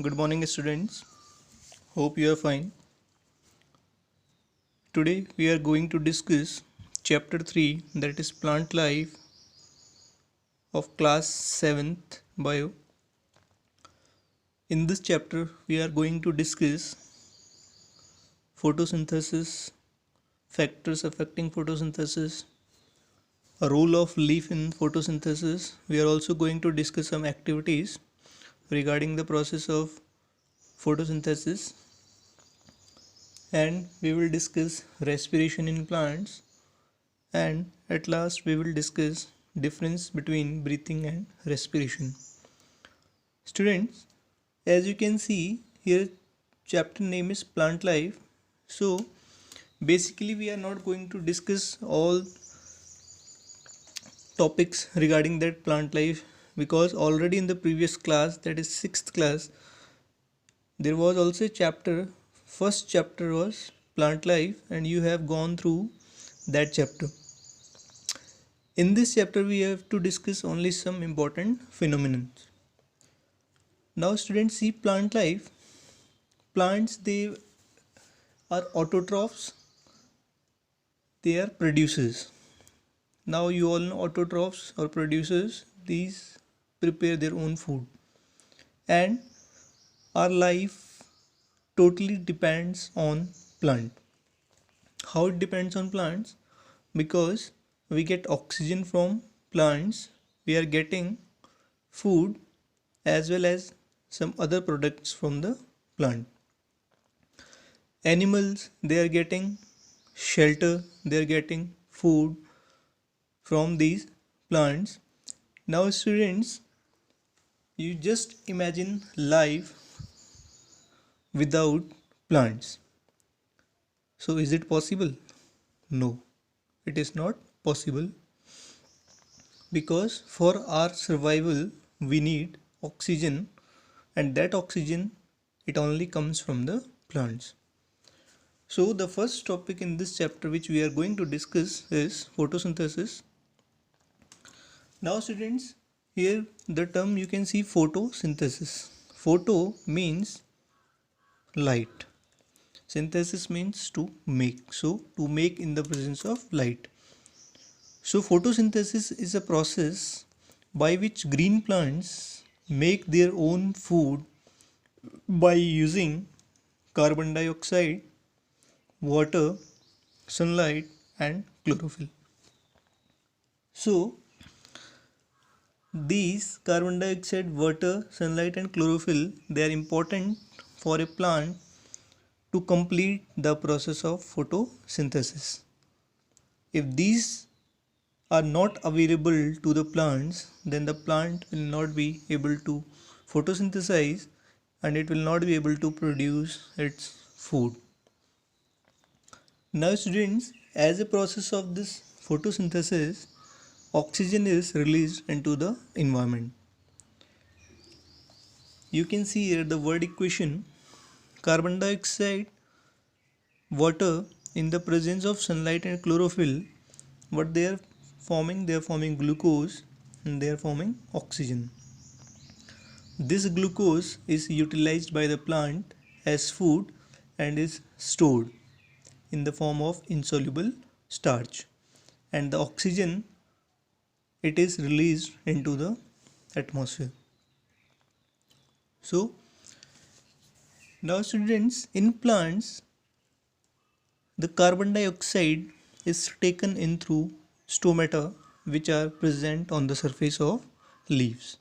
Good morning, students. Hope you are fine. Today we are going to discuss chapter 3, that is plant life, of class 7th bio. In this chapter we are going to discuss photosynthesis, factors affecting photosynthesis, a role of leaf in photosynthesis. We are also going to discuss some activities regarding the process of photosynthesis, and we will discuss respiration in plants, and at last we will discuss difference between breathing and respiration. Students, as you can see here, chapter name is plant life. So basically we are not going to discuss all topics regarding that plant life, because already in the previous class, that is 6th class, there was also a chapter. First chapter was plant life and you have gone through that chapter. In this chapter we have to discuss only some important phenomena. Now students, see plant life. Plants, they are autotrophs, they are producers. Now you all know autotrophs or producers, these prepare their own food, and our life totally depends on plant. How it depends on plants? Because we get oxygen from plants, we are getting food as well as some other products from the plant. Animals, they are getting shelter, they are getting food from these plants. Now students, you just imagine life without plants. So is it possible? No, it is not possible, because for our survival we need oxygen, and that oxygen, it only comes from the plants. So the first topic in this chapter which we are going to discuss is photosynthesis. Now students, here the term you can see photosynthesis. Photo means light. Synthesis means to make. So to make in the presence of light. So photosynthesis is a process by which green plants make their own food by using carbon dioxide, water, sunlight and chlorophyll. So these carbon dioxide, water, sunlight and chlorophyll, they are important for a plant to complete the process of photosynthesis. If these are not available to the plants, then the plant will not be able to photosynthesize and it will not be able to produce its food. Now students, as a process of this photosynthesis, oxygen is released into the environment. You can see here the word equation: carbon dioxide, water in the presence of sunlight and chlorophyll. What they are forming? They are forming glucose and they are forming oxygen. This glucose is utilized by the plant as food and is stored in the form of insoluble starch, and the oxygen, it is released into the atmosphere. So now students, in plants the carbon dioxide is taken in through stomata, which are present on the surface of leaves,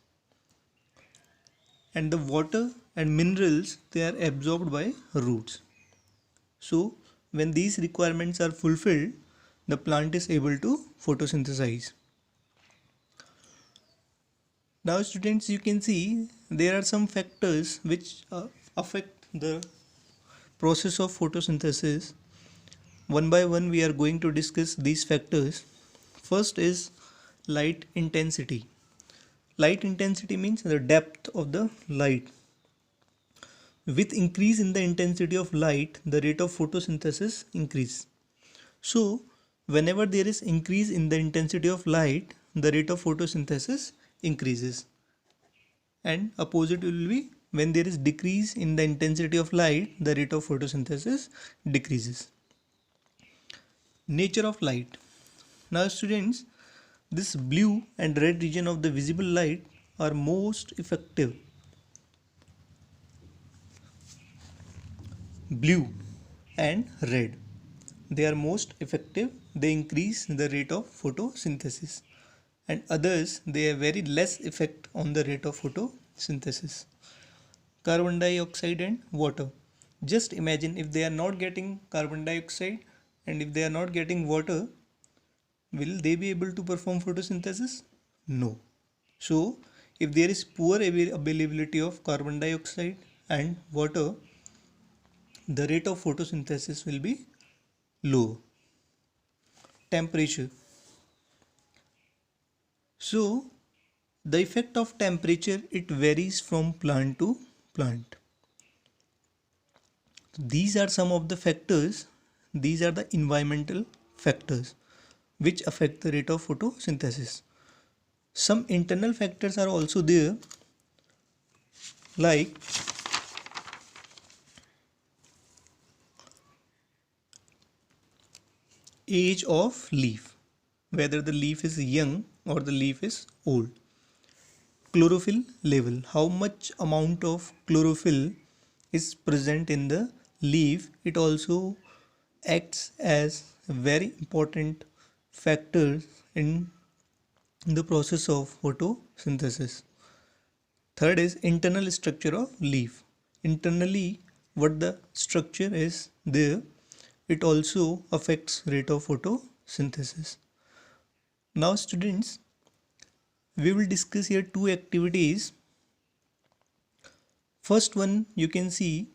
and the water and minerals, they are absorbed by roots. So when these requirements are fulfilled, the plant is able to photosynthesize. Now students, you can see there are some factors which affect the process of photosynthesis. One by one we are going to discuss these factors. First is light intensity. Light intensity means the depth of the light. With increase in the intensity of light, the rate of photosynthesis increase. So whenever there is increase in the intensity of light, the rate of photosynthesis increases, and opposite will be when there is decrease in the intensity of light, the rate of photosynthesis decreases. Nature of light. Now students, this blue and red region of the visible light are most effective. Blue and red, they are most effective. They increase the rate of photosynthesis, and others, they have very less effect on the rate of photosynthesis. Carbon dioxide and water. Just imagine if they are not getting carbon dioxide and if they are not getting water, will they be able to perform photosynthesis? No. So, if there is poor availability of carbon dioxide and water, the rate of photosynthesis will be low. Temperature. So, the effect of temperature, it varies from plant to plant. These are some of the factors, these are the environmental factors which affect the rate of photosynthesis. Some internal factors are also there, like age of leaf, whether the leaf is young or the leaf is old. Chlorophyll level, how much amount of chlorophyll is present in the leaf, it also acts as a very important factor in the process of photosynthesis. Third is internal structure of leaf. Internally, what the structure is there, it also affects rate of photosynthesis. Now students, we will discuss here two activities. First one, you can see,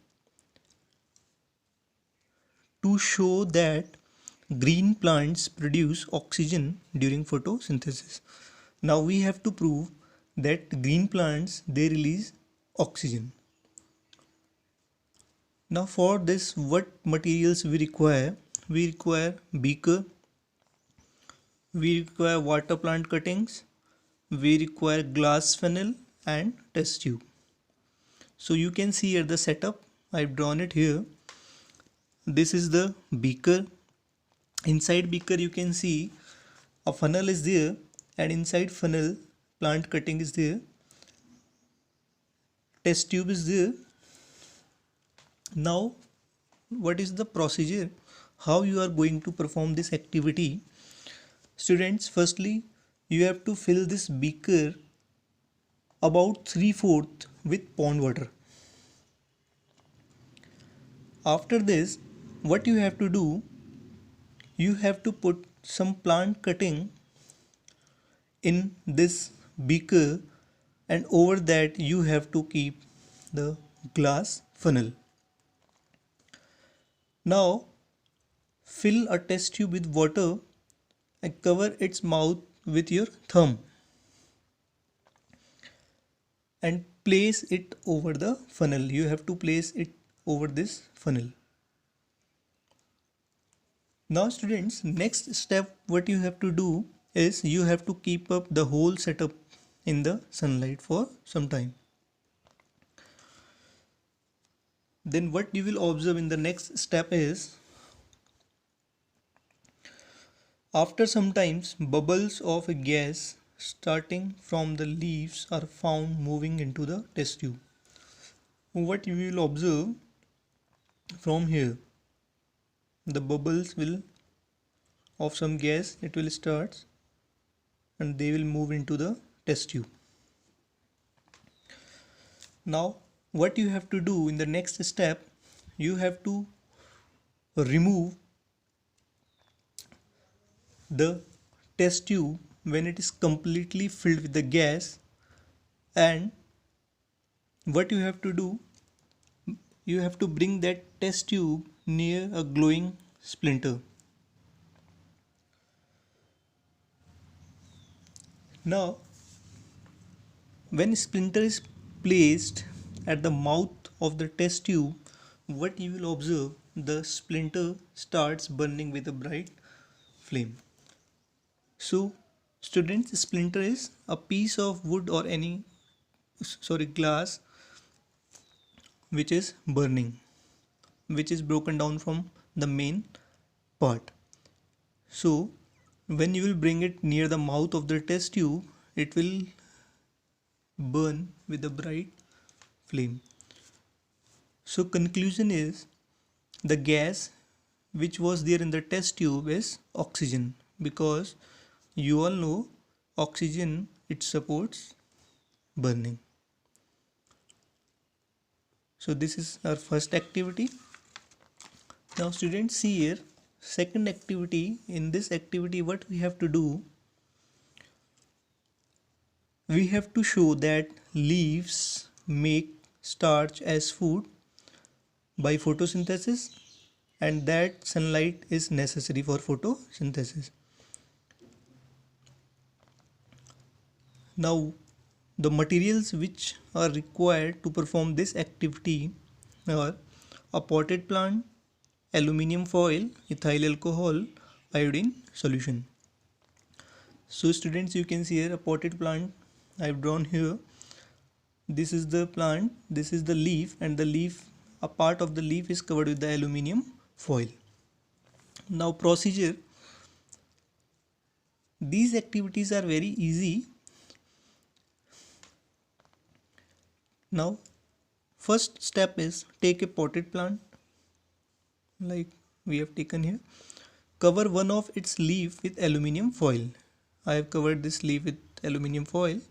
to show that green plants produce oxygen during photosynthesis. Now we have to prove that green plants, they release oxygen. Now for this, what materials we require? We require beaker, we require water plant cuttings, we require glass funnel and test tube. So you can see here the setup, I've drawn it here. This is the beaker. Inside beaker you can see a funnel is there, and inside funnel plant cutting is there, test tube is there. Now what is the procedure, how you are going to perform this activity? Students, firstly you have to fill this beaker about 3/4 with pond water. After this, what you have to do, you have to put some plant cutting in this beaker, and over that you have to keep the glass funnel. Now fill a test tube with water and cover its mouth with your thumb and place it over the funnel. You have to place it over this funnel. Now students, next step what you have to do is you have to keep up the whole setup in the sunlight for some time. Then what you will observe in the next step is, after some times bubbles of a gas starting from the leaves are found moving into the test tube. What you will observe from here, the bubbles will of some gas, it will start and they will move into the test tube. Now what you have to do in the next step, you have to remove the test tube when it is completely filled with the gas, and what you have to do, you have to bring that test tube near a glowing splinter. Now when splinter is placed at the mouth of the test tube, what you will observe, the splinter starts burning with a bright flame. So students, splinter is a piece of wood or any glass which is burning, which is broken down from the main part. So when you will bring it near the mouth of the test tube, it will burn with a bright flame. So conclusion is, the gas which was there in the test tube is oxygen, because you all know oxygen, it supports burning. So this is our first activity. Now students, see here, second activity. In this activity, what we have to do, we have to show that leaves make starch as food by photosynthesis, and that sunlight is necessary for photosynthesis. Now the materials which are required to perform this activity are a potted plant, aluminium foil, ethyl alcohol, iodine solution. So students, you can see here a potted plant I've drawn here. This is the plant, this is the leaf, and the leaf, a part of the leaf is covered with the aluminium foil. Now procedure, these activities are very easy. Now first step is, take a potted plant like we have taken here, cover one of its leaf with aluminium foil. I have covered this leaf with aluminium foil.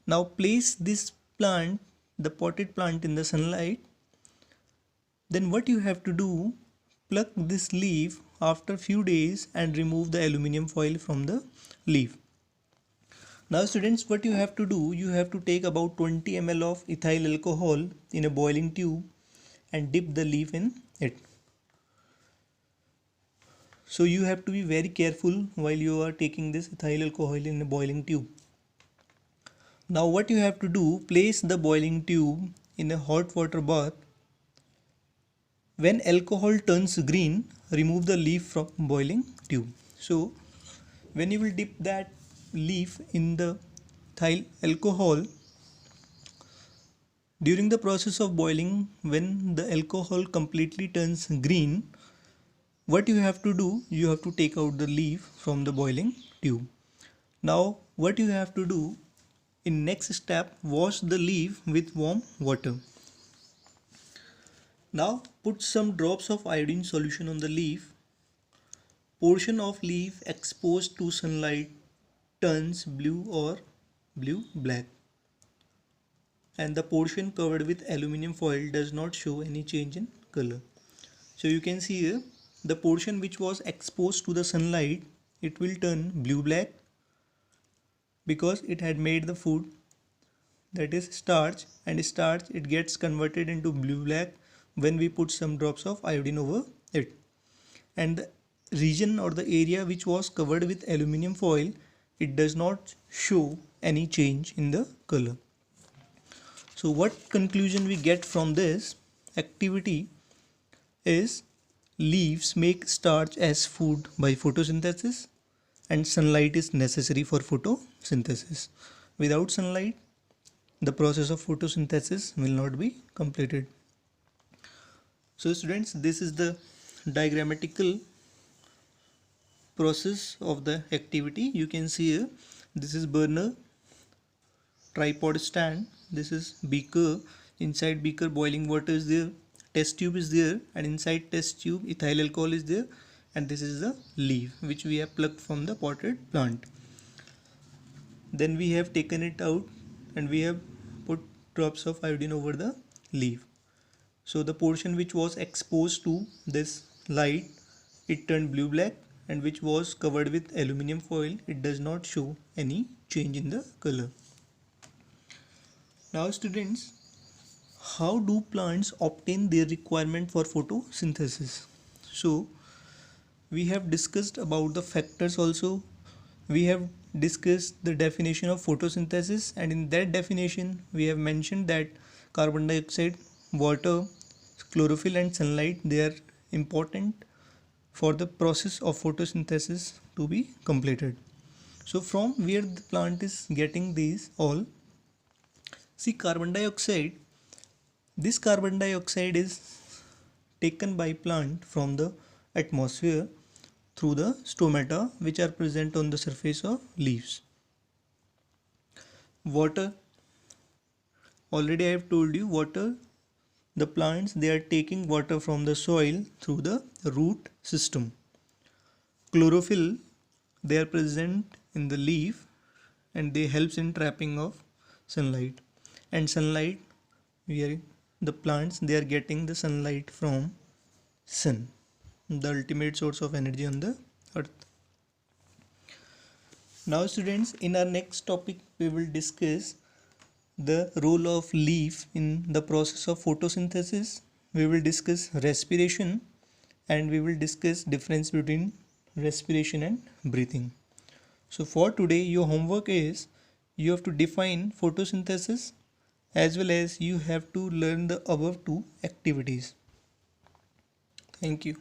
Now place this plant, the potted plant, in the sunlight. Then what you have to do, pluck this leaf after few days and remove the aluminium foil from the leaf. Now students, what you have to do, you have to take about 20 ml of ethyl alcohol in a boiling tube and dip the leaf in it. So you have to be very careful while you are taking this ethyl alcohol in a boiling tube. Now what you have to do, place the boiling tube in a hot water bath. When alcohol turns green, remove the leaf from boiling tube. So when you will dip that leaf in the ethyl alcohol, during the process of boiling, when the alcohol completely turns green, what you have to do, you have to take out the leaf from the boiling tube. Now what you have to do, in next step, wash the leaf with warm water. Now put some drops of iodine solution on the leaf. Portion of leaf exposed to sunlight turns blue or blue-black, and the portion covered with aluminium foil does not show any change in color. So you can see here, the portion which was exposed to the sunlight, it will turn blue-black because it had made the food, that is starch, and starch, it gets converted into blue-black when we put some drops of iodine over it. And the region or the area which was covered with aluminium foil, it does not show any change in the color. So what conclusion we get from this activity is, leaves make starch as food by photosynthesis, and sunlight is necessary for photosynthesis. Without sunlight, the process of photosynthesis will not be completed. So students, this is the diagrammatical process of the activity. You can see here, this is burner, tripod stand, this is beaker, inside beaker boiling water is there, test tube is there, and inside test tube ethyl alcohol is there, and this is the leaf which we have plucked from the potted plant. Then we have taken it out and we have put drops of iodine over the leaf. So the portion which was exposed to this light, it turned blue-black, and which was covered with aluminium foil, it does not show any change in the color. Now students, how do plants obtain their requirement for photosynthesis? So we have discussed about the factors also. We have discussed the definition of photosynthesis, and in that definition we have mentioned that carbon dioxide, water, chlorophyll and sunlight, they are important for the process of photosynthesis to be completed. So from where the plant is getting these all? See, carbon dioxide, This carbon dioxide is taken by plant from the atmosphere through the stomata which are present on the surface of leaves. Water, already I have told you, water, the plants, they are taking water from the soil through the root system. Chlorophyll, they are present in the leaf and they helps in trapping of sunlight. And sunlight, the plants, they are getting the sunlight from sun, the ultimate source of energy on the earth. Now students, in our next topic we will discuss the role of leaf in the process of photosynthesis. We will discuss respiration and we will discuss difference between respiration and breathing. So for today your homework is you have to define photosynthesis as well as you have to learn the above two activities. Thank you.